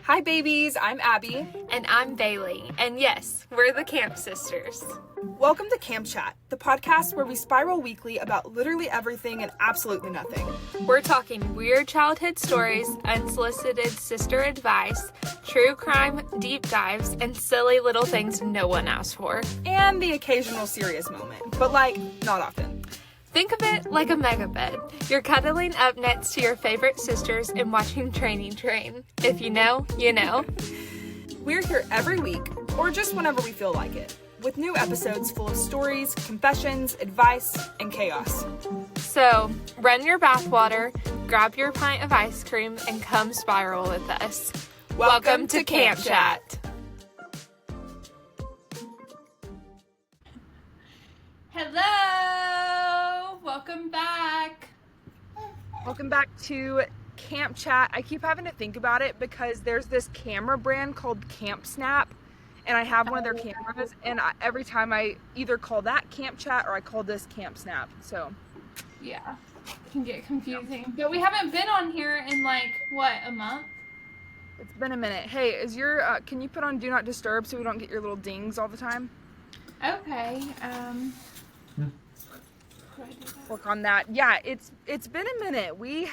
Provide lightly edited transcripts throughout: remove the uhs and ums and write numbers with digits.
Hi babies, I'm Abby. And I'm Bailey. And yes, we're the Camp Sisters. Welcome to Camp Chat, the podcast where we spiral weekly about literally everything and absolutely nothing. We're talking weird childhood stories, unsolicited sister advice, true crime deep dives, and silly little things no one asked for. And the occasional serious moment, but not often. Think of it like a mega bed. You're cuddling up next to your favorite sisters and watching Training Train. If you know, you know. We're here every week, or just whenever we feel like it, with new episodes full of stories, confessions, advice, and chaos. So, run your bathwater, grab your pint of ice cream, and come spiral with us. Welcome to Camp Chat. Hello! Welcome back. Welcome back to Camp Chat. I keep having to think about it because there's this camera brand called Camp Snap, and I have one of their cameras, and every time I either call that Camp Chat or I call this Camp Snap, so. Yeah, it can get confusing. But we haven't been on here in a month? It's been a minute. Hey, can you put on Do Not Disturb so we don't get your little dings all the time? Okay, Work on that. Yeah, it's been a minute. We've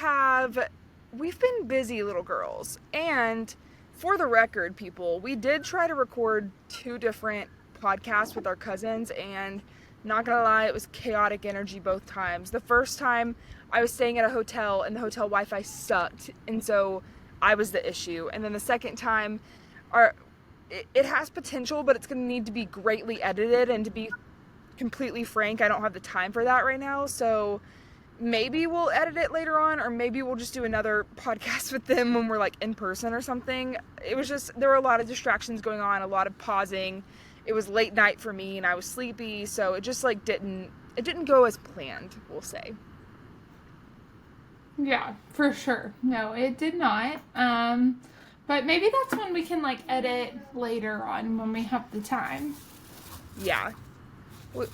been busy little girls, and for the record, people, we did try to record 2 different podcasts with our cousins, and not gonna lie, it was chaotic energy both times. The first time I was staying at a hotel and the hotel Wi-Fi sucked, and so I was the issue. And then the second time, it has potential, but it's gonna need to be greatly edited, and to be completely frank, I don't have the time for that right now, so maybe we'll edit it later on, or maybe we'll just do another podcast with them when we're in person or something. It was just, there were a lot of distractions going on, a lot of pausing. It was late night for me and I was sleepy, so it just didn't go as planned, we'll say. Yeah, for sure. No, it did not. But maybe that's when we can edit later on when we have the time. Yeah.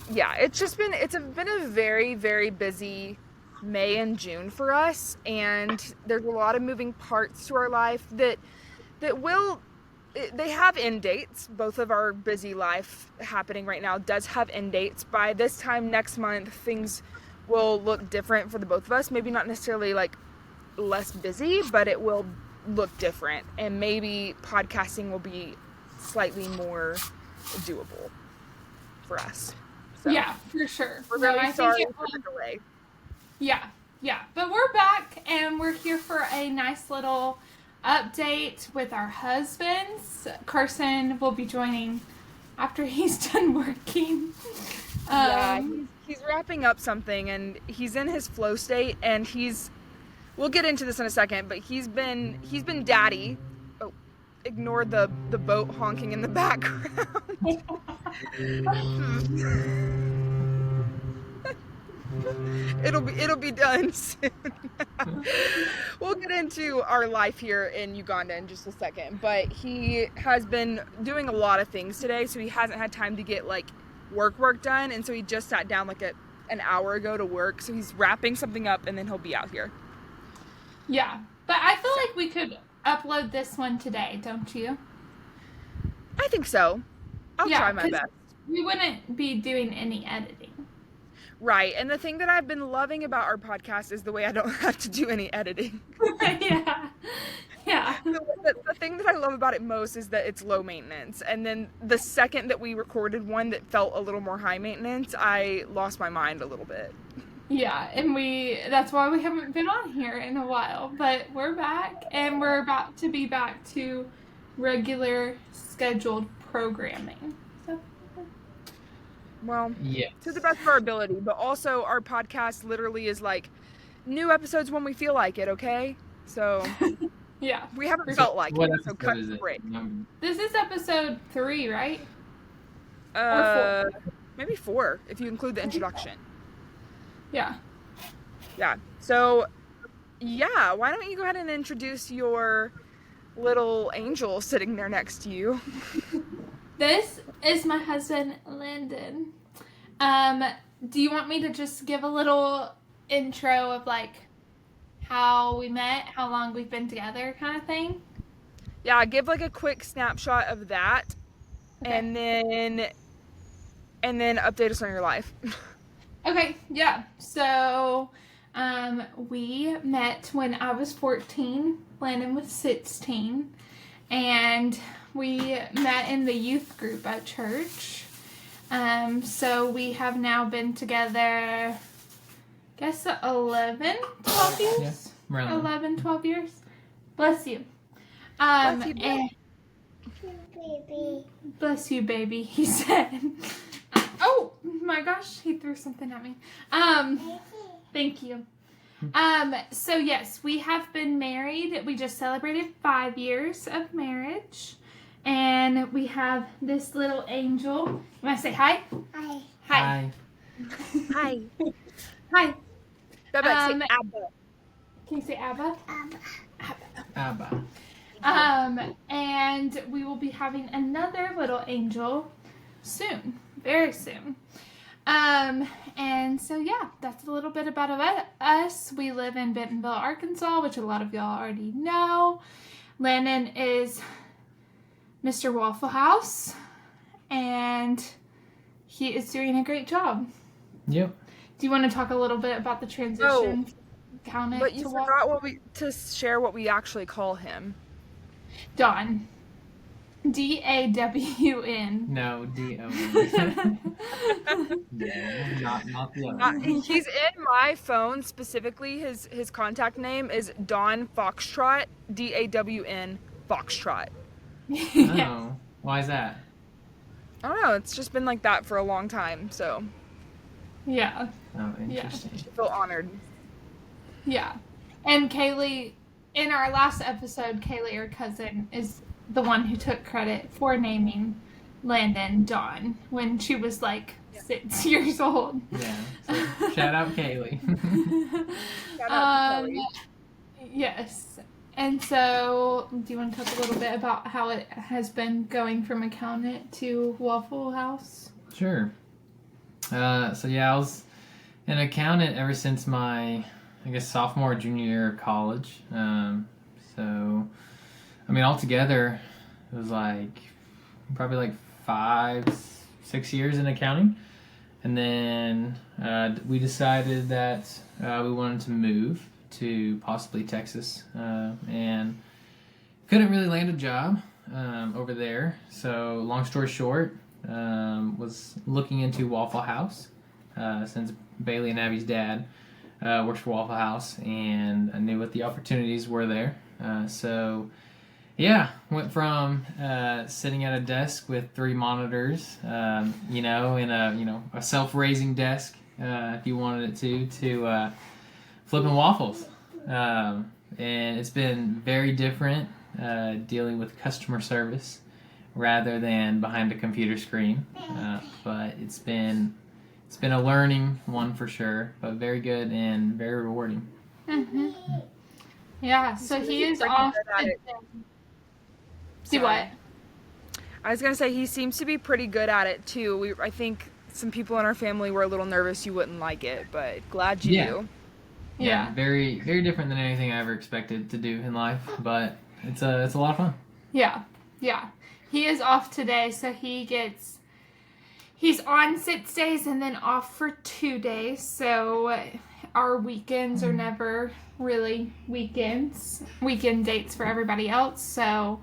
Yeah, it's been a very, very busy May and June for us, and there's a lot of moving parts to our life that they have end dates. Both of our busy life happening right now does have end dates. By this time next month, things will look different for the both of us. Maybe not necessarily less busy, but it will look different, and maybe podcasting will be slightly more doable for us. So, yeah, for sure. We're really sorry for the delay. Yeah. But we're back, and we're here for a nice little update with our husbands. Carson will be joining after he's done working. He's wrapping up something, and he's in his flow state, and we'll get into this in a second, but he's been daddy. Oh, ignore the boat honking in the background. It'll be done soon. We'll get into our life here in Uganda in just a second, but he has been doing a lot of things today, so he hasn't had time to get work done, and so he just sat down an hour ago to work, so he's wrapping something up and then he'll be out here. Yeah, but I feel like we could upload this one today, don't you? I think so. I'll try my best. We wouldn't be doing any editing. Right, and the thing that I've been loving about our podcast is the way I don't have to do any editing. Yeah. The thing that I love about it most is that it's low maintenance, and then the second that we recorded one that felt a little more high maintenance, I lost my mind a little bit. Yeah, and that's why we haven't been on here in a while, but we're back, and we're about to be back to regular scheduled programming. Well, yes. To the best of our ability, but also our podcast literally is new episodes when we feel like it, okay? So, yeah. We haven't felt like it, so cut the break. This is episode 3, right? Or 4. Maybe 4, if you include the introduction. Yeah. Yeah. So, yeah, why don't you go ahead and introduce your little angel sitting there next to you? This is my husband, Lyndon. Do you want me to just give a little intro of how we met, how long we've been together kind of thing? Yeah, give like a quick snapshot of that, Okay. and then update us on your life. Okay, yeah. So, we met when I was 14, Landon was 16, and we met in the youth group at church. So we have now been together, I guess 11, 12 years? Yeah, around 11, 12 years. Bless you. Bless you, And bless you, baby, he said. Oh my gosh, he threw something at me. Thank you. So yes, we have been married. We just celebrated 5 years of marriage. And we have this little angel. You want to say hi? Hi. Hi. Hi. Hi. Baba, say Um, Abba. Can you say Abba? Abba. And we will be having another little angel soon, very soon. And so yeah, that's a little bit about us. We live in Bentonville, Arkansas, which a lot of y'all already know. Landon is Mr. Waffle House, and he is doing a great job. Yep. Do you want to talk a little bit about the transition? Count it But you to forgot to share what we actually call him. Dawn. DAWN. No, D-O. No, not the other. He's in my phone specifically. His contact name is Dawn Foxtrot. DAWN Foxtrot. Oh, why is that? I don't know. It's just been like that for a long time. So Yeah. Oh, interesting. I feel honored. Yeah. And Kaylee, in our last episode, Kaylee, our cousin, is the one who took credit for naming Landon Dawn when she was like 6 years old. Yeah. So, shout out Kaylee. Shout out to Kelly. Yes. And so, do you want to talk a little bit about how it has been going from accountant to Waffle House? Sure. So yeah, I was an accountant ever since my, I guess, sophomore, junior year of college. So, I mean, altogether, it was like probably like 5-6 years in accounting. And then we decided that we wanted to move to possibly Texas, and couldn't really land a job over there. So, long story short, was looking into Waffle House since Bailey and Abby's dad works for Waffle House, and I knew what the opportunities were there. So, yeah, went from sitting at a desk with 3 monitors, in a self-raising desk, if you wanted it to flipping waffles. And it's been very different dealing with customer service rather than behind a computer screen. But it's been a learning one for sure, but very good and very rewarding. Mm-hmm. Yeah, so he is off. See what? I was gonna say he seems to be pretty good at it too. I think some people in our family were a little nervous you wouldn't like it, but glad you do. Yeah, very very different than anything I ever expected to do in life, but it's a lot of fun. Yeah. He is off today, so he's on 6 days and then off for 2 days. So our weekends are never really weekend dates for everybody else. So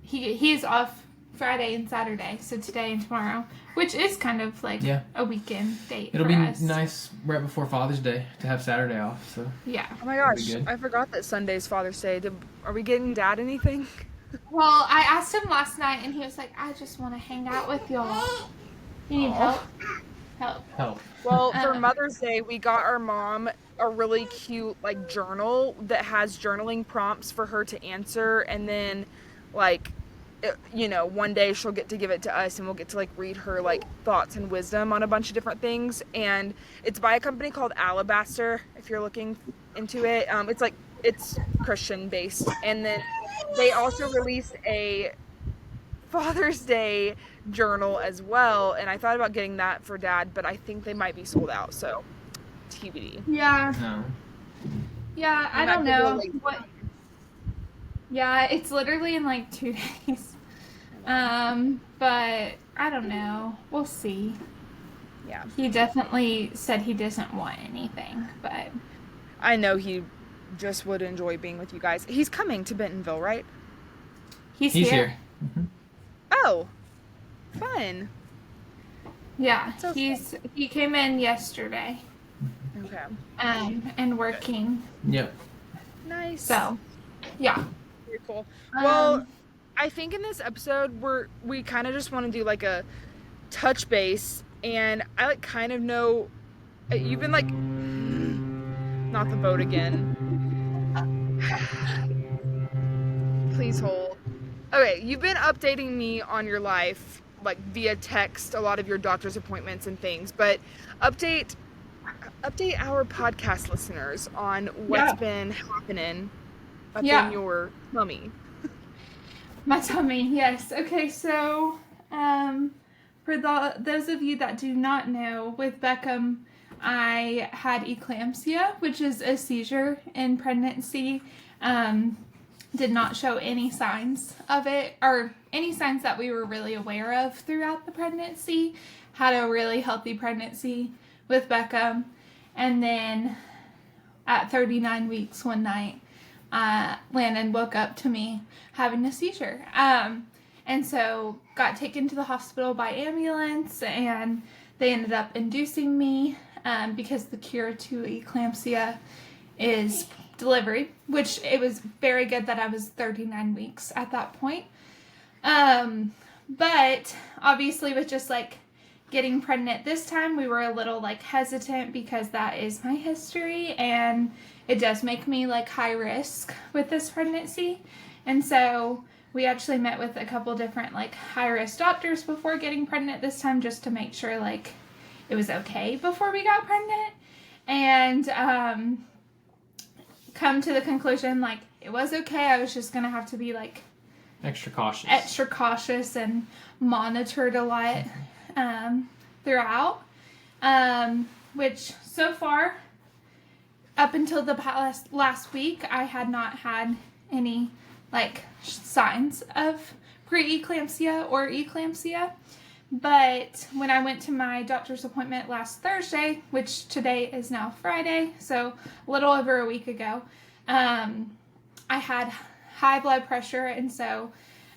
he's off Friday and Saturday, so today and tomorrow, which is kind of like a weekend date. It'll for be us. nice right before Father's Day to have Saturday off. So Yeah. Oh my gosh, I forgot that Sunday's Father's Day. Are we getting Dad anything? Well, I asked him last night, and he was like, "I just want to hang out with y'all. You need help? help. Well, for Mother's Day, we got our mom a really cute like journal that has journaling prompts for her to answer, and then like one day she'll get to give it to us and we'll get to like read her like thoughts and wisdom on a bunch of different things. And it's by a company called Alabaster, if you're looking into it. It's Christian based. And then they also released a Father's Day journal as well, and I thought about getting that for Dad, but I think they might be sold out, so TBD. Yeah. No. Yeah, I don't know. Yeah, it's literally in like 2 days. But I don't know. We'll see. Yeah. He definitely said he doesn't want anything, but I know he just would enjoy being with you guys. He's coming to Bentonville, right? he's He's here. here. Hmm. Oh, fun. Yeah, So fun. he came in yesterday, Okay. and working. Yep. Nice. So, yeah. Very cool. Well, Um, I think in this episode we kind of just want to do like a touch base, and I like kind of know you've been like not the vote again. Please hold. Okay, you've been updating me on your life like via text, a lot of your doctor's appointments and things, but update update our podcast listeners on what's yeah. been happening up in Yeah. your tummy. My tummy, yes. Okay, so for those of you that do not know, with Beckham, I had eclampsia, which is a seizure in pregnancy. Did not show any signs of it, or any signs that we were really aware of throughout the pregnancy. Had a really healthy pregnancy with Beckham. And then at 39 weeks one night, Landon woke up to me having a seizure. And so got taken to the hospital by ambulance, and they ended up inducing me because the cure to eclampsia is delivery, which it was very good that I was 39 weeks at that point. But obviously with just like getting pregnant this time, we were a little like hesitant because that is my history, and it does make me like high risk with this pregnancy. And so we actually met with a couple different like high risk doctors before getting pregnant this time, just to make sure like it was okay before we got pregnant. And come to the conclusion like it was okay. I was just gonna have to be like Extra cautious and monitored a lot throughout. Which so far, up until the last week, I had not had any like signs of preeclampsia or eclampsia. But when I went to my doctor's appointment last Thursday, which today is now Friday, so a little over a week ago, I had high blood pressure, and so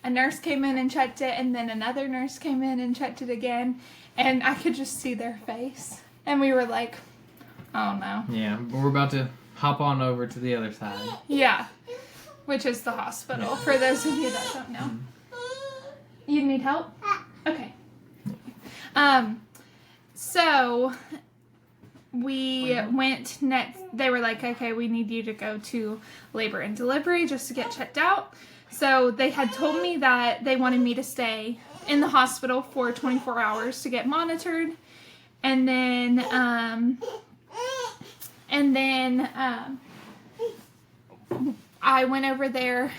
a nurse came in and checked it, and then another nurse came in and checked it again, and I could just see their face, and we were like, oh no. Yeah, we're about to hop on over to the other side. Yeah, which is the hospital, for those of you that don't know. You need help? Okay. So we went next. They were like, okay, we need you to go to labor and delivery just to get checked out. So they had told me that they wanted me to stay in the hospital for 24 hours to get monitored. And then I went over there.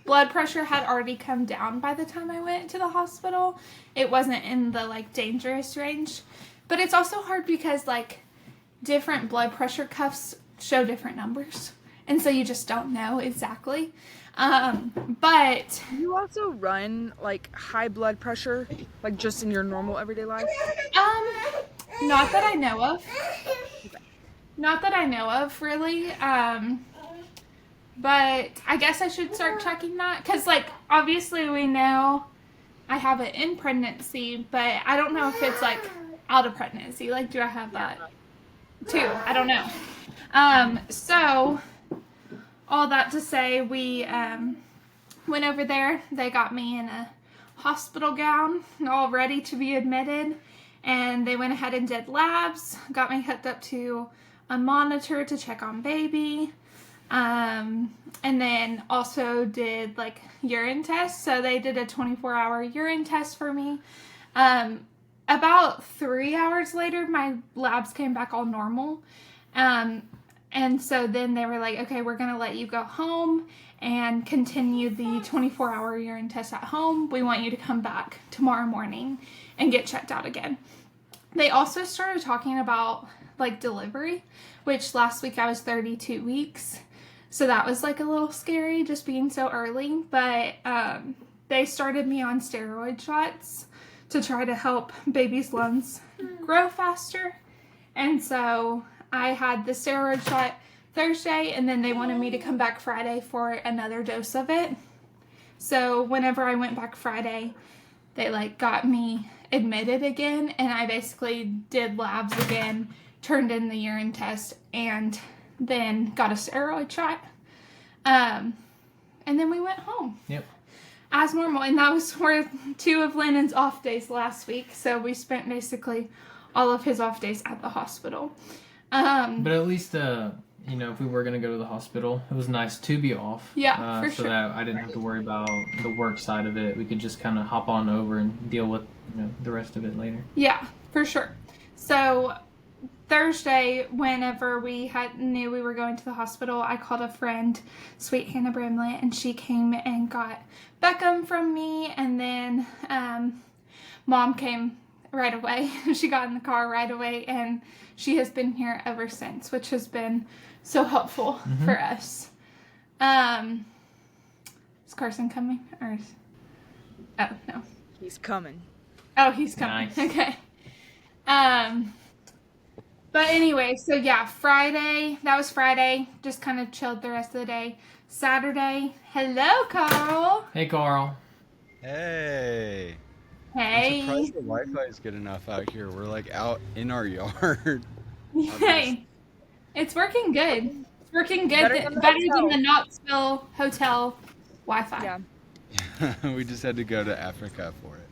Blood pressure had already come down by the time I went to the hospital. It wasn't in the like dangerous range. But it's also hard because like different blood pressure cuffs show different numbers. And so you just don't know exactly. But You also run like high blood pressure, like just in your normal everyday life? not that I know of. Not that I know of, really. But I guess I should start checking that. Because, like, obviously we know I have it in pregnancy, but I don't know if it's, like, out of pregnancy. Like, do I have that too? I don't know. So, all that to say, we went over there. They got me in a hospital gown, all ready to be admitted. And they went ahead and did labs, got me hooked up to a monitor to check on baby. And then also did like urine tests. So they did a 24-hour urine test for me. About 3 hours later, my labs came back all normal. And so then they were like, okay, we're going to let you go home and continue the 24-hour urine test at home. We want you to come back tomorrow morning and get checked out again. They also started talking about like delivery, which last week I was 32 weeks. So that was like a little scary just being so early. But they started me on steroid shots to try to help baby's lungs grow faster. And so I had the steroid shot Thursday, and then they wanted me to come back Friday for another dose of it. So whenever I went back Friday, they like got me admitted again, and I basically did labs again, turned in the urine test, and then got a steroid shot. And then we went home. Yep. As normal, and that was for 2 of Lennon's off days last week, so we spent basically all of his off days at the hospital. But at least, if we were going to go to the hospital, it was nice to be off. Yeah, for so sure. that I didn't have to worry about the work side of it. We could just kind of hop on over and deal with the rest of it later. Yeah, for sure. So Thursday, whenever we knew we were going to the hospital, I called a friend, sweet Hannah Bramlett, and she came and got Beckham from me, and then Mom came right away. She got in the car right away, and she has been here ever since, which has been so helpful for us. Is Carson coming? Oh, no. He's coming. Oh, he's coming. Nice. Okay. But anyway, so yeah, that was Friday. Just kind of chilled the rest of the day. Saturday, hello, Carl. Hey, Carl. Hey. I'm Hey. surprised the Wi-Fi is good enough out here. We're like out in our yard. Yay. It's working good. It's working good. Better Better than than the the Knoxville hotel Wi-Fi. Yeah. We just had to go to Africa for it.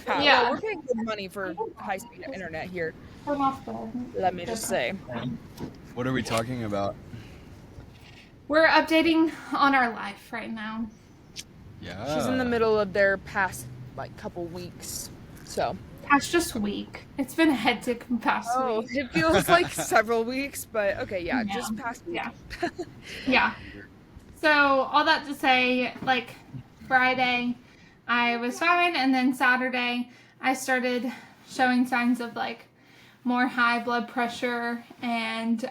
Yeah. Well, we're paying good money for high-speed internet here. Turn off the- Let me just say. What are we talking about? We're updating on our life right now. Yeah. She's in the middle of their past, couple weeks. So. That's just a week. It's been a hectic past Oh, week. it feels like several weeks, but okay, yeah, just past week. Yeah. Yeah. So, all that to say, Friday, I was fine, and then Saturday, I started showing signs of, more high blood pressure and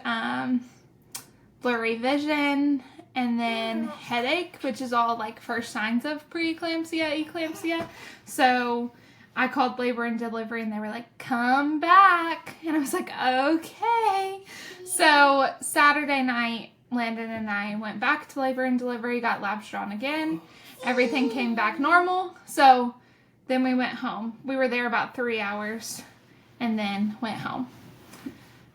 blurry vision, and then headache, which is all, first signs of preeclampsia, eclampsia. So, I called labor and delivery, and they were like, come back. And I was like, okay. So, Saturday night, Landon and I went back to labor and delivery, got labs drawn again. Everything came back normal. So then we went home. We were there about 3 hours and then went home.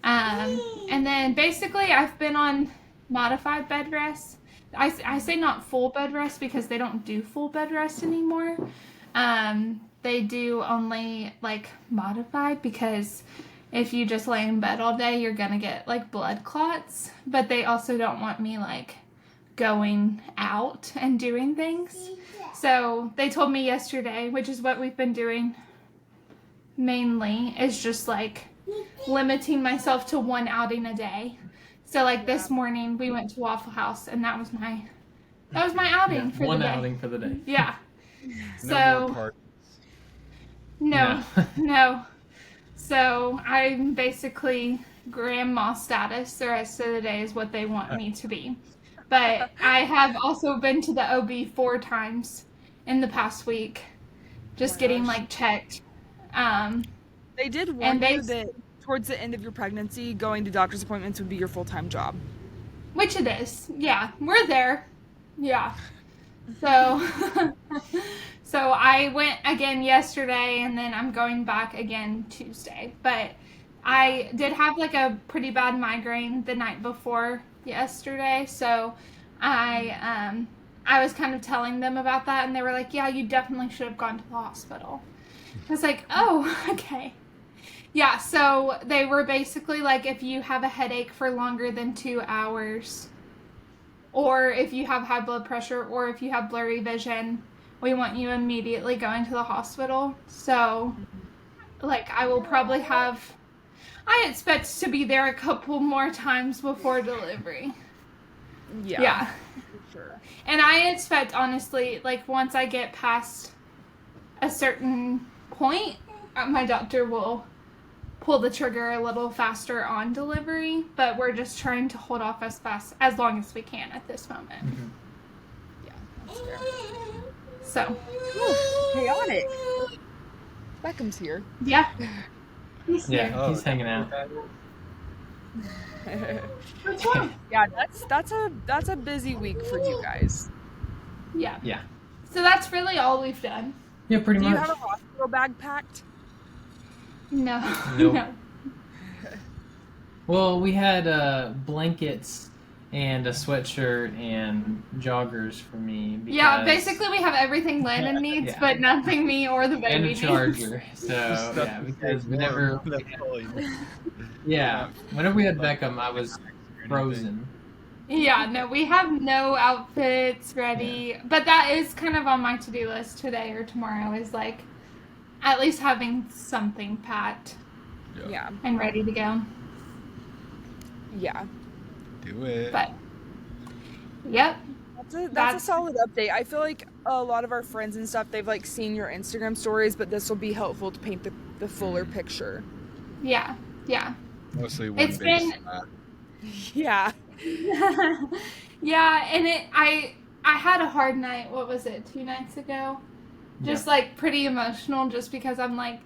And then basically I've been on modified bed rest. I say not full bed rest because they don't do full bed rest anymore. They do only modified because if you just lay in bed all day, you're gonna get blood clots. But they also don't want me going out and doing things. So they told me yesterday, which is what we've been doing mainly, is just limiting myself to 1 outing a day. So this morning we went to Waffle House, and that was my outing for the day. One outing for the day. Yeah. No more parties. No. So I'm basically grandma status the rest of the day is what they want me to be. But I have also been to the OB 4 times in the past week, just getting checked. They did warn you that towards the end of your pregnancy, going to doctor's appointments would be your full-time job. Which it is. Yeah, we're there. Yeah. So, so I went again yesterday, and then I'm going back again Tuesday. But I did have a pretty bad migraine the night before yesterday, so I was kind of telling them about that, and they were like, yeah, you definitely should have gone to the hospital. I was like, oh, okay. Yeah, so they were basically if you have a headache for longer than 2 hours, or if you have high blood pressure, or if you have blurry vision, we want you immediately going to the hospital. So, I will probably I expect to be there a couple more times before delivery. Yeah. For sure. And I expect, honestly, once I get past a certain point, my doctor will pull the trigger a little faster on delivery, but we're just trying to hold off as long as we can at this moment. Mhm. Yeah, that's fair. So, Chaotic. Beckham's here. yeah. He's here. Yeah, he's hanging out. What's wrong? Yeah, that's a busy week for you guys. Yeah. Yeah. So that's really all we've done. Yeah, pretty Do you much. have a hospital bag packed? No. Nope. No. Well, we had blankets and a sweatshirt and joggers for me. Yeah, because- basically we have everything Landon needs, Yeah. but nothing me or the baby and a needs. charger. So yeah, because whenever whenever we had Beckham, I was frozen. Yeah, no, we have no outfits ready. But that is kind of on my to-do list today or tomorrow, is like at least having something packed Yeah. and ready to go. Yeah. Do it. But yep. That's That's- a solid update. I feel like a lot of our friends and stuff, they've like seen your Instagram stories, but this will be helpful to paint the fuller picture. Yeah. Yeah. Mostly one It's big been- slap. Yeah. Yeah, and I had a hard night. What was it? 2 nights ago? Just like pretty emotional, just because I'm like,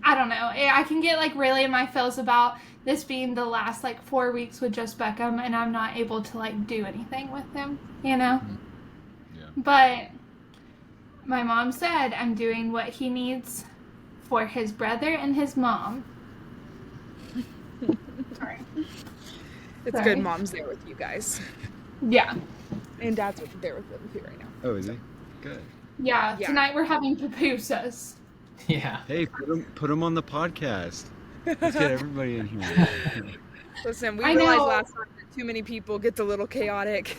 I don't know. I can get like really in my feels about this being the last like 4 weeks with just Beckham, and I'm not able to like do anything with him, you know? Yeah. But my mom said I'm doing what he needs for his brother and his mom. Sorry. It's Sorry. good mom's there with you guys. Yeah. And dad's there with you right now. Oh, is he? Good. Yeah. Yeah. Tonight we're having pupusas. Yeah. Hey, put him on the podcast. Let's get everybody in here. Listen, we I realized know. last time that too many people gets a little chaotic.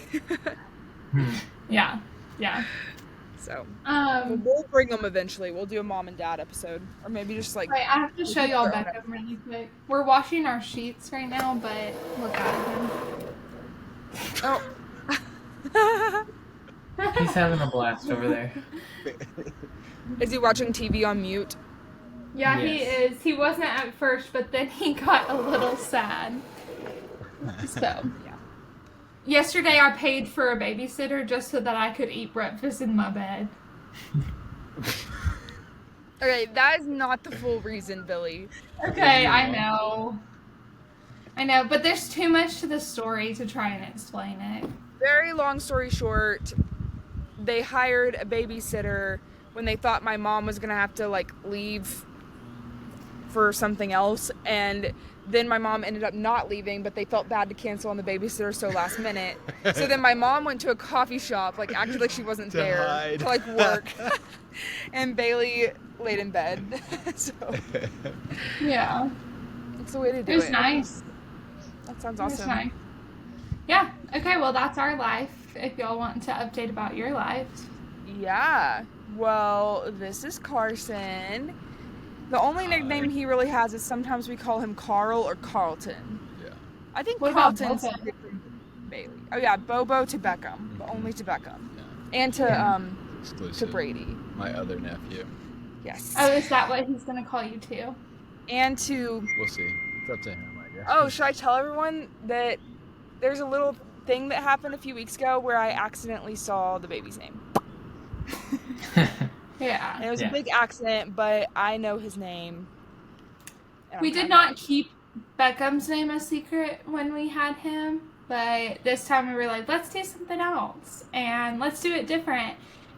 Yeah. Yeah. So Um, we'll bring them eventually. We'll do a mom and dad episode. Or maybe just like wait, I have to show y'all Beckham really quick. We're washing our sheets right now, but look at him. oh. He's having a blast over there. Is he watching TV on mute? Yeah, he Yes. is. He wasn't at first, but then he got a little sad. So, Yeah. yesterday I paid for a babysitter just so that I could eat breakfast in my bed. Okay, that is not the full reason, Billy. Okay, I know. I know, but there's too much to the story to try and explain it. Very long story short, they hired a babysitter when they thought my mom was gonna have to like leave for something else, and then my mom ended up not leaving, but they felt bad to cancel on the babysitter so last minute. So then my mom went to a coffee shop, like acted like she wasn't To there hide. to like work, and Bailey laid in bed. So Yeah, it's the way to do it was it. nice. That sounds It was awesome. nice. Yeah, okay, well, that's our life. If y'all want to update about your lives. Yeah. Well, this is Carson. The only nickname he really has is sometimes we call him Carl or Carlton. Yeah. I think What about Carlton's Bobo? different from Bailey. Oh yeah, Bobo to Beckham, but only to Beckham, Yeah. and to Yeah. Exclusive. to Brady. My other nephew. Yes. Oh, is that what he's gonna call you too? And to We'll see. It's up to him, I guess. oh, should I tell everyone that there's a little thing that happened a few weeks ago where I accidentally saw the baby's name. Yeah. And it was Yeah. a big accident, but I know his name. and We I'm did kinda not like- keep Beckham's name a secret when we had him, but this time we were like, let's do something else and let's do it different.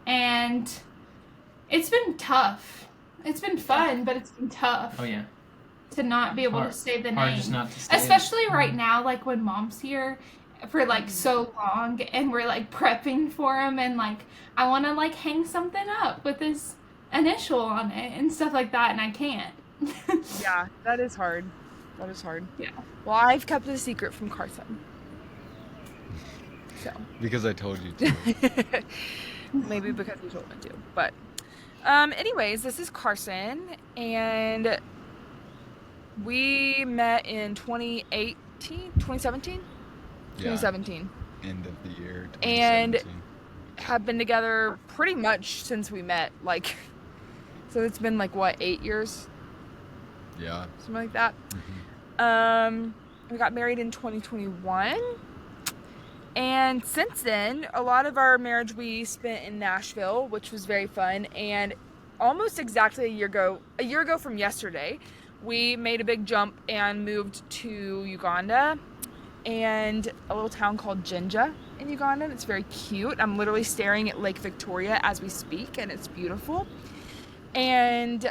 And it's been tough. It's been fun, but it's been tough Oh yeah. to not be able Hard- to say the Hard name. just not to stay. Especially right now, like when mom's here for like so long and we're like prepping for him and like I want to like hang something up with his initial on it and stuff like that and I can't. Yeah, that is hard. That is hard. Yeah. Well, I've kept it a secret from Carson. So Because I told you to. maybe because you told me to. But anyways, this is Carson, and we met in 2017? Yeah. 2017. End of the year. And- 2017. Have been together pretty much since we met. Like, so it's been like what, 8 years? Yeah. Something like that. We got married in 2021. And since then, a lot of our marriage we spent in Nashville, which was very fun. And almost exactly a year ago from yesterday, we made a big jump and moved to Uganda and a little town called Jinja in Uganda. And it's very cute. I'm literally staring at Lake Victoria as we speak, and it's beautiful. And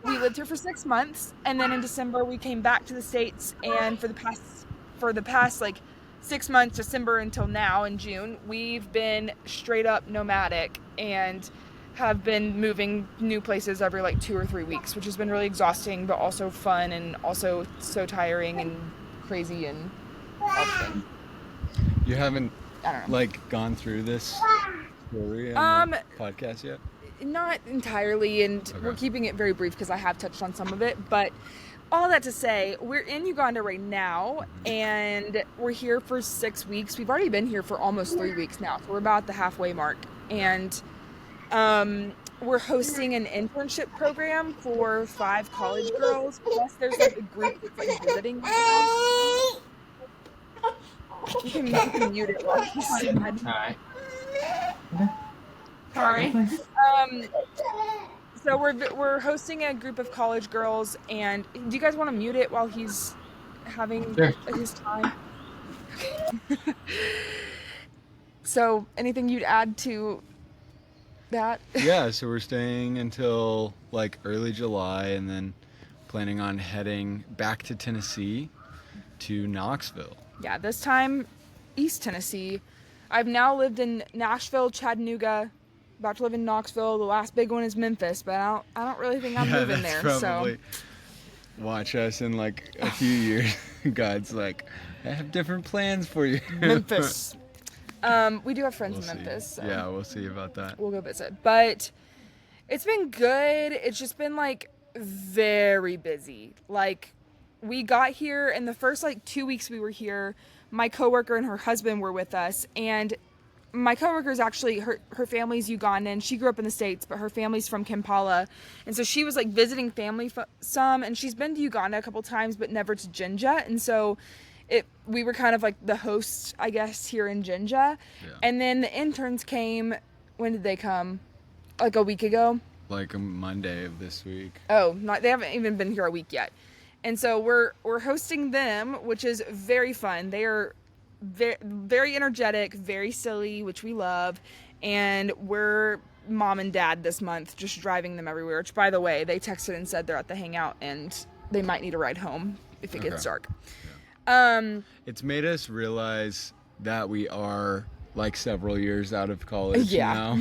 we lived here for 6 months, and then in December we came back to the States, and for the past like 6 months, December until now in June, we've been straight up nomadic and have been moving new places every like 2 or 3 weeks, which has been really exhausting, but also fun and also so tiring and crazy and everything. You haven't I don't know. like gone through this story on the podcast yet? Not entirely, and Okay. we're keeping it very brief because I have touched on some of it, but all that to say, we're in Uganda right now, and we're here for 6 weeks. We've already been here for almost 3 weeks now, so we're about the halfway mark, and we're hosting an internship program for 5 college girls, plus there's like a group that's like visiting right now. You can mute it while he's saying that. Alright. Sorry. So we're hosting a group of college girls, and do you guys want to mute it while he's having Sure. his time? So, anything you'd add to that? Yeah, so we're staying until like early July, and then planning on heading back to Tennessee to Knoxville. Yeah, this time East Tennessee. I've now lived in Nashville, Chattanooga, about to live in Knoxville. The last big one is Memphis, but I don't really think I'm moving there. Probably watch us in like a few years. God's like, I have different plans for you. So Memphis. We do have friends We'll in Memphis. see. So. Yeah, we'll see about that. We'll go visit. But it's been good. It's just been like very busy. Like we got here, and the first like 2 weeks we were here, my coworker and her husband were with us, and my coworker's actually her family's Ugandan. She grew up in the States, but her family's from Kampala, and so she was like visiting family some, and she's been to Uganda a couple times, but never to Jinja, and so we were kind of like the hosts, I guess, here in Jinja. Yeah. And then the interns came. When did they come? Like a week ago. Like a Monday of this week. Oh, they haven't even been here a week yet. And so we're hosting them, which is very fun. They are very, very energetic, very silly, which we love. And we're mom and dad this month, just driving them everywhere. Which, by the way, they texted and said they're at the hangout and they might need a ride home if it gets dark. It's made us realize that we are like several years out of college now.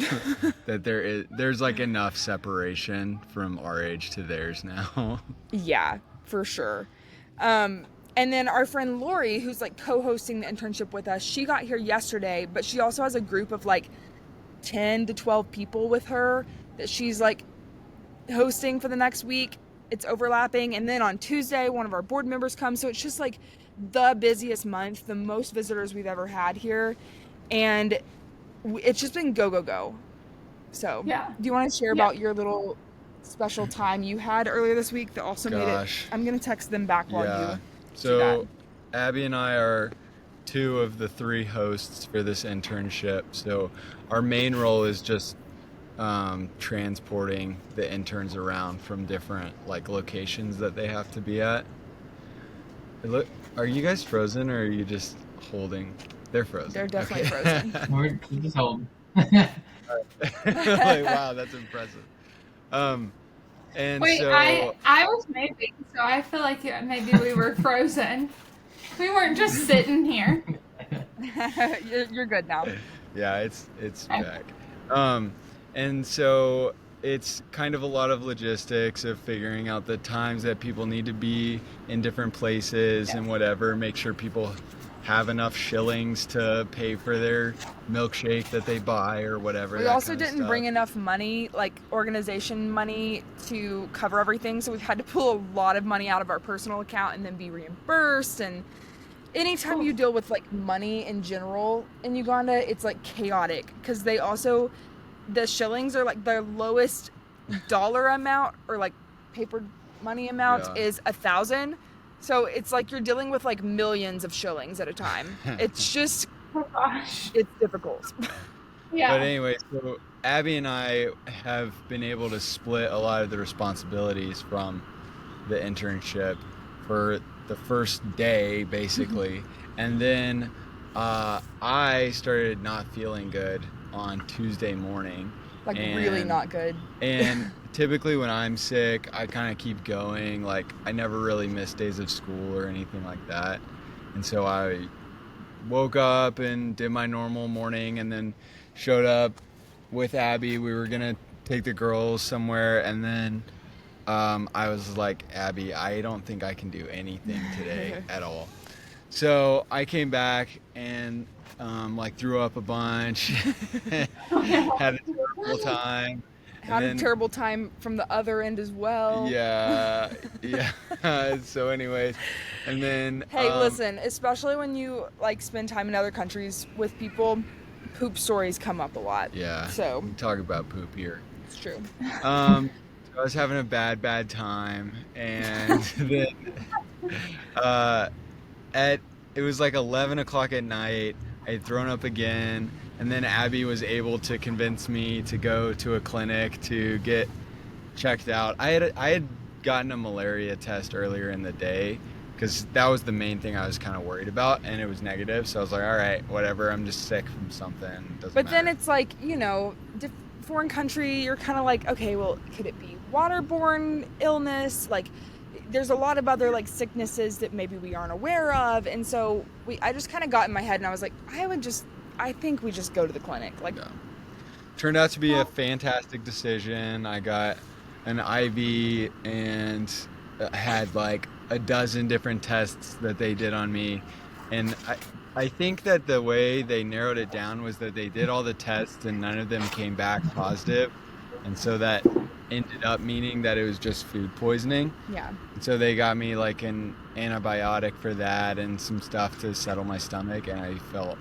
That there's like enough separation from our age to theirs now. Yeah, for sure. And then our friend Lori, who's like co-hosting the internship with us, she got here yesterday, but she also has a group of like 10 to 12 people with her that she's like hosting for the next week. It's overlapping. And then on Tuesday, one of our board members comes. So it's just like the busiest month, the most visitors we've ever had here. And it's just been go, go, go. So Yeah. do you want to share about your little special time you had earlier this week that also made it? I'm going to text them back while you So Abby and I are 2 of the 3 hosts for this internship. So our main role is just transporting the interns around from different like locations that they have to be at. Look, are you guys frozen or are you just holding? They're frozen. They're definitely frozen. We're just holding. Like, wow, that's impressive. And Wait, so I was moving, so I feel like maybe we were frozen. We weren't just sitting here. You're good now. yeah, it's back. And so it's kind of a lot of logistics of figuring out the times that people need to be in different places and whatever, make sure people have enough shillings to pay for their milkshake that they buy or whatever. We that also kind of didn't stuff. bring enough money, like organization money, to cover everything. So we've had to pull a lot of money out of our personal account and then be reimbursed. And anytime you deal with like money in general in Uganda, it's like chaotic because they also, the shillings are like their lowest dollar amount or like paper money amount Yeah. is 1,000. So it's like you're dealing with like millions of shillings at a time. It's just, Oh gosh. it's difficult. Yeah. But anyway, so Abby and I have been able to split a lot of the responsibilities from the internship for the first day, basically. And then I started not feeling good on Tuesday morning. Like really not good. And typically when I'm sick, I kind of keep going. Like I never really miss days of school or anything like that. And so I woke up and did my normal morning and then showed up with Abby. We were gonna take the girls somewhere, and then I was like, Abby, I don't think I can do anything today at all. So I came back and like threw up a bunch, had a terrible time. Had a terrible time from the other end as well. Yeah. So anyways, and then Hey, listen, especially when you like spend time in other countries with people, poop stories come up a lot. Yeah. So we talk about poop here. it's true. So I was having a bad time, and then it was like 11 o'clock at night. I had thrown up again, and then Abby was able to convince me to go to a clinic to get checked out. I had gotten a malaria test earlier in the day because that was the main thing I was kind of worried about, and it was negative. So I was like, all right, whatever. I'm just sick from something. Doesn't But then matter. it's like, you know, foreign country, you're kind of like, okay, well, could it be waterborne illness? Like, there's a lot of other like sicknesses that maybe we aren't aware of, and so I just kind of got in my head and I was like, I think we just go to the clinic. Like, Yeah. Turned out to be a fantastic decision. I got an IV and had like a dozen different tests that they did on me, and I think that the way they narrowed it down was that they did all the tests and none of them came back positive, and so that ended up meaning that it was just food poisoning. yeah. And so they got me like an antibiotic for that and some stuff to settle my stomach, and I felt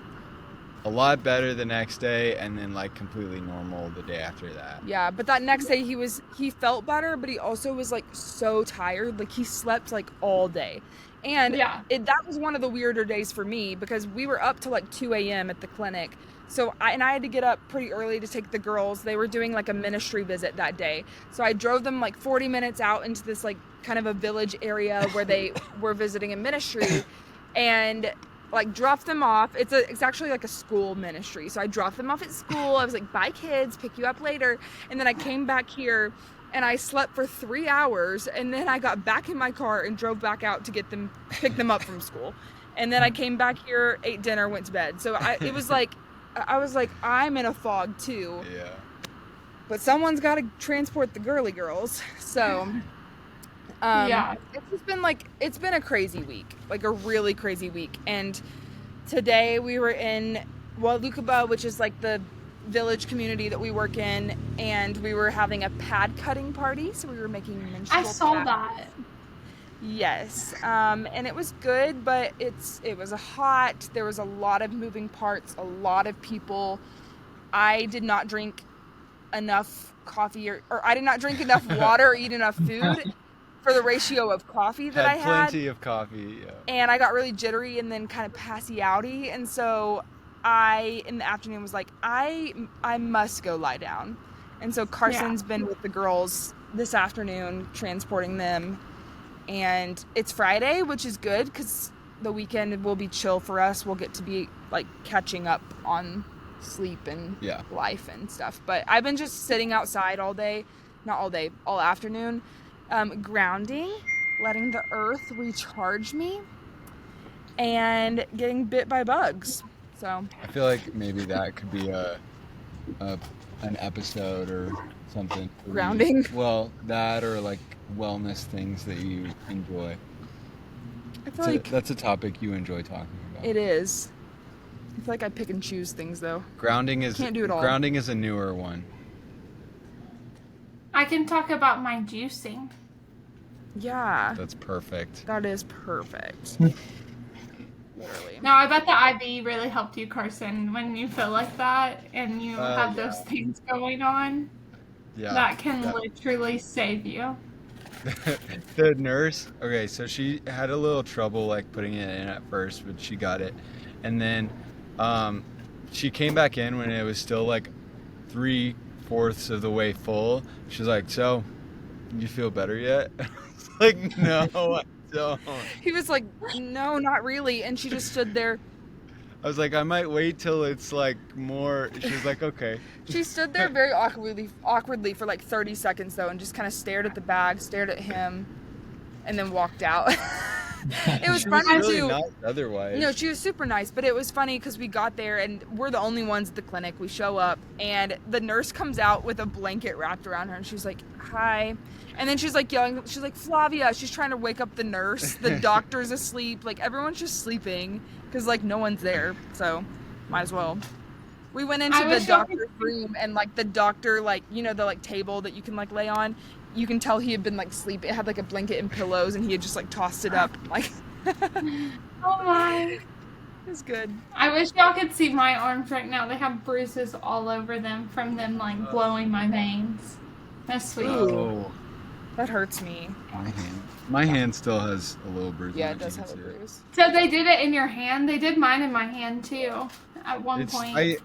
a lot better the next day, and then like completely normal the day after that. Yeah, but that next day he felt better, but he also was like so tired. Like he slept like all day. And Yeah. that was one of the weirder days for me because we were up till like 2 a.m. at the clinic. So I had to get up pretty early to take the girls. They were doing like a ministry visit that day. So I drove them like 40 minutes out into this like kind of a village area where they were visiting a ministry, and like dropped them off. It's actually like a school ministry. So I dropped them off at school. I was like, bye kids, pick you up later. And then I came back here and I slept for 3 hours, and then I got back in my car and drove back out to pick them up from school. And then I came back here, ate dinner, went to bed. So I was like, I'm in a fog too. Yeah. But someone's got to transport the girly girls. So Yeah. it's been a crazy week, like a really crazy week. And today we were in Walukaba, which is like the village community that we work in, and we were having a pad cutting party. So we were making menstrual I saw pads. that. Yes, and it was good, but it was hot. There was a lot of moving parts, a lot of people. I did not drink enough coffee, or I did not drink enough water or eat enough food for the ratio of coffee that I had. Plenty of coffee. Yeah. And I got really jittery and then kind of passy-outy, and so I in the afternoon was like, I must go lie down. And so Carson's been with the girls this afternoon, transporting them. And it's Friday, which is good because the weekend will be chill for us. We'll get to be like catching up on sleep and life and stuff. But I've been just sitting outside all day, not all day, all afternoon, grounding, letting the earth recharge me, and getting bit by bugs. So I feel like maybe that could be an episode or something. Grounding? Well, that or like wellness things that you enjoy. I feel like That's a topic you enjoy talking about. it is. I feel like I pick and choose things though. Grounding is Can't do it all. Grounding is a newer one. I can talk about my juicing. Yeah, That's perfect. that is perfect. Literally. No, I bet the IV really helped you, Carson, when you feel like that and you have those things going on. Yeah. That can literally save you. The nurse, okay, so she had a little trouble like putting it in at first, but she got it. And then um, she came back in when it was still like 3/4 of the way full. She's like, "So, you feel better yet?" I was like, "No, I don't." He was like, no, not really. And she just stood there. I was like, "I might wait till it's like more." She was like, "Okay." She stood there very awkwardly for like 30 seconds though, and just kind of stared at the bag, stared at him, and then walked out. It was She was funny really too. nice otherwise. No, she was super nice, but it was funny because we got there and we're the only ones at the clinic. We show up and the nurse comes out with a blanket wrapped around her and she's like, "Hi." And then she's like yelling, she's like, "Flavia." She's trying to wake up the nurse. The doctor's asleep. Like everyone's just sleeping because like no one's there. So might as well. We went into the doctor's room and like the doctor, like, you know, the like table that you can like lay on. You can tell he had been like sleeping. It had like a blanket and pillows and he had just like tossed it up. Like, Oh my. it was good. I wish y'all could see my arms right now. They have bruises all over them from them like blowing my veins. That's sweet. Oh, That hurts me. my hand still has a little bruise. Yeah, on it does you can have a see it. bruise. So they did it in your hand? They did mine in my hand too at one point.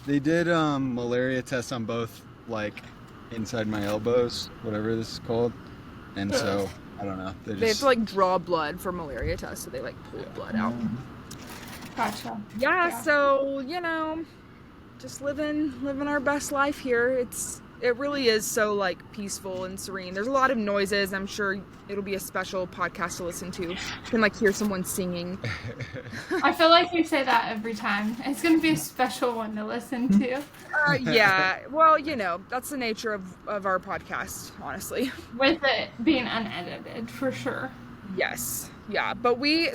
They did malaria tests on both, like inside my elbows, whatever this is called, and so I don't know. They have to like draw blood for malaria tests, so they like pull blood out. Gotcha. Yeah, so you know, just living our best life here. It really is so like peaceful and serene. There's a lot of noises. I'm sure it'll be a special podcast to listen to. You can like hear someone singing. I feel like we say that every time. It's going to be a special one to listen to. Yeah, well, you know, that's the nature of our podcast, honestly. With it being unedited, for sure. Yes, yeah, but we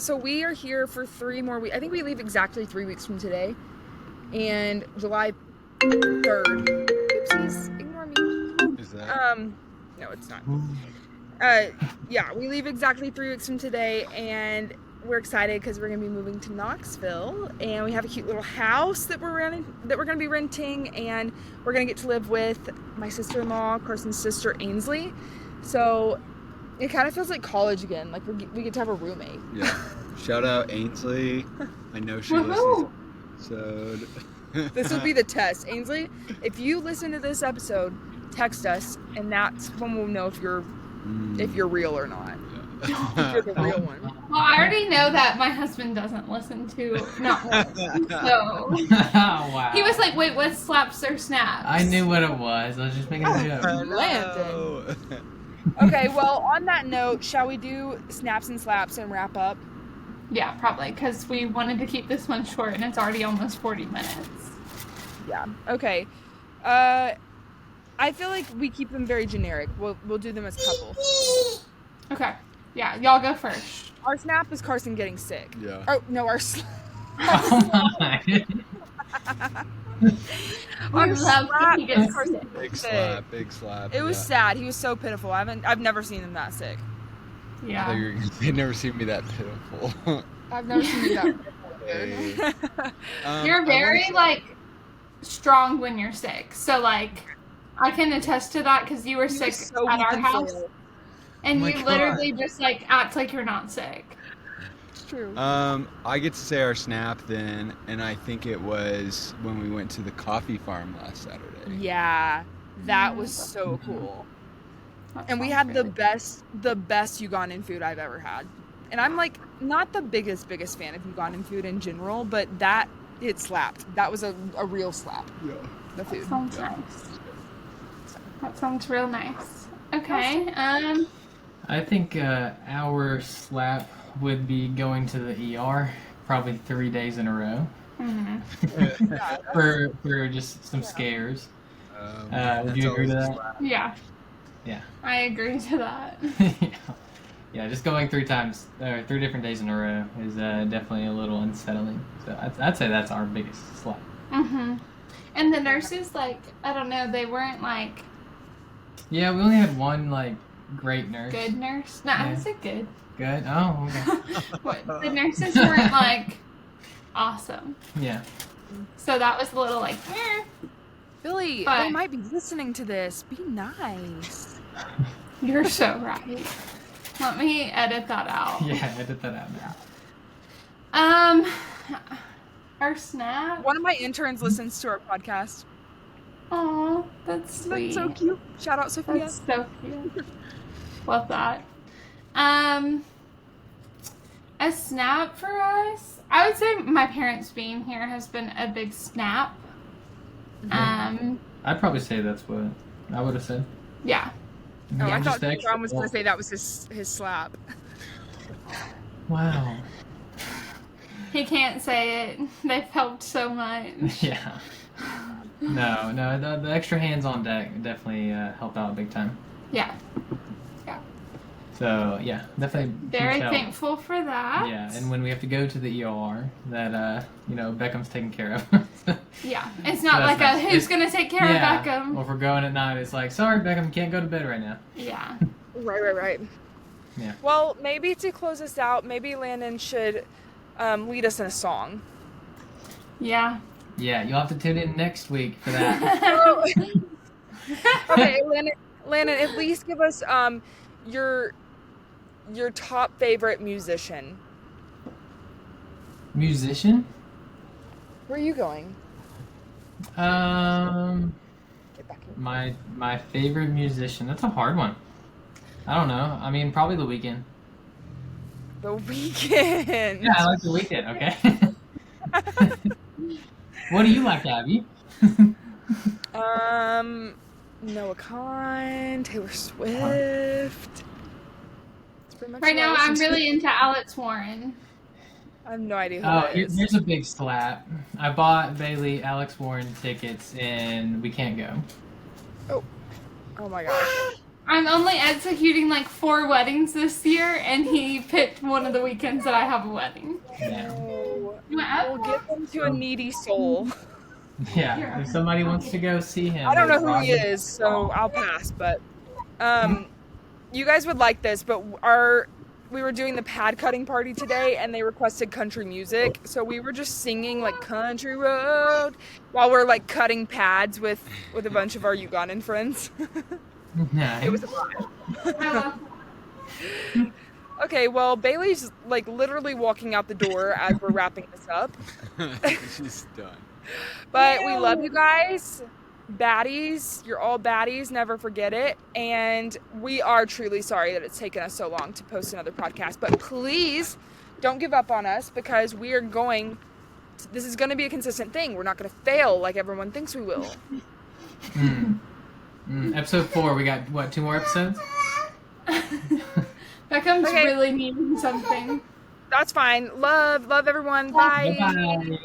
are here for 3 more weeks. I think we leave exactly 3 weeks from today, and July 3rd. Oopsies, ignore me. Is that? No, it's not. Yeah, we leave exactly 3 weeks from today, and we're excited because we're gonna be moving to Knoxville, and we have a cute little house that we're gonna be renting, and we're gonna get to live with my sister-in-law, Carson's sister, Ainsley. So it kind of feels like college again. Like we get to have a roommate. Yeah. Shout out Ainsley. I know she Woohoo! listens. So. This will be the test. Ainsley, if you listen to this episode, text us, and that's when we'll know if you're real or not. If you're the real one. Well, I already know that my husband doesn't listen to Not One. So Wow. he was like, "Wait, what slaps or snaps?" I knew what it was. I was just making a joke. Landon. Okay, well, on that note, shall we do snaps and slaps and wrap up? Yeah, probably, because we wanted to keep this one short, and it's already almost 40 minutes. Yeah. Okay. I feel like we keep them very generic. We'll do them as couples. Okay. Yeah, y'all go first. Our snap is Carson getting sick. Yeah. Oh no, our Oh my. We love slap when he gets is Carson sick. getting Big sick. slap, big slap. It was yeah. sad. He was so pitiful. I've never seen him that sick. Yeah. They've never seen me that pitiful. I've never seen you that Hey. pitiful. You're I very, wanna- like, strong when you're sick. So, like, I can attest to that because you were sick so at weak our and house. frail. And Oh my you God. literally just, like, act like you're not sick. It's true. I get to say our snap then, and I think it was when we went to the coffee farm last Saturday. Yeah, that was so cool. That And we sounds had really the best Ugandan food I've ever had. And I'm like not the biggest fan of Ugandan food in general, but it slapped. That was a real slap. Yeah. The food. That sounds nice. That sounds real nice. Okay. I think our slap would be going to the ER probably 3 days in a row for just some scares. Would you agree to that? Yeah. Yeah. I agree to that. Yeah, just going 3 different days in a row is definitely a little unsettling. So I'd say that's our biggest slap. And the nurses, like, I don't know, they weren't like Yeah, we only had one like great nurse. good nurse. No, I Yeah. would say good. Good. Oh, okay. What, the nurses weren't like awesome. Yeah. So that was a little like, eh. Billy, But- they might be listening to this. Be nice. You're so right. Let me edit that out. Yeah, edit that out now. Our snap. One of my interns listens to our podcast. Aw, that's Isn't that sweet. so cute? Shout out Sophia. That's so cute. Love that. A snap for us. I would say my parents being here has been a big snap. I'd probably say that's what I would have said. Yeah. Oh, I Just thought the extra John was going to warmth. say that was his slap. Wow. He can't say it. They've helped so much. Yeah. No, the extra hands on deck definitely help out big time. Yeah. So yeah, definitely. Very huge help. thankful for that. Yeah, and when we have to go to the ER, that Beckham's taken care of. Yeah. It's not So like that's nice. who's going to take care of Beckham. Or if we're going at night, it's like, sorry, Beckham, can't go to bed right now. Yeah. Right. Yeah. Well, maybe to close us out, maybe Landon should lead us in a song. Yeah. Yeah, you'll have to tune in next week for that. Okay, Landon, at least give us your top favorite musician. Musician? Where are you going? Get back here. My favorite musician. That's a hard one. I don't know. I mean, probably The Weeknd. The Weeknd. Yeah, I like The Weeknd. Okay. What do you like, Abby? Noah Kahan, Taylor Swift. That's pretty much Right what I now, I'm listen to. really into Alex Warren. I have no idea who Oh, that is. here's a big slap. I bought Bailey Alex Warren tickets and we can't go. Oh my gosh. I'm only executing like 4 weddings this year, and he picked one of the weekends that I have a wedding. Yeah. Oh, You went up? we'll give them to a needy soul. Yeah. If somebody wants to go see him. I don't know who he Robert- is, so I'll pass. But you guys would like this. But we were doing the pad cutting party today, and they requested country music, so we were just singing like "Country Road" while we're like cutting pads with a bunch of our Ugandan friends. Nice. It was a vibe. Okay, well, Bailey's like literally walking out the door as we're wrapping this up. She's done. But we love you guys. Baddies, you're all baddies, never forget it. And we are truly sorry that it's taken us so long to post another podcast. But please don't give up on us, because we are this is going to be a consistent thing. We're not going to fail like everyone thinks we will. Episode 4, we got, what, 2 more episodes? Beckham's Okay. really needing something. That's fine. Love everyone. Bye. Bye.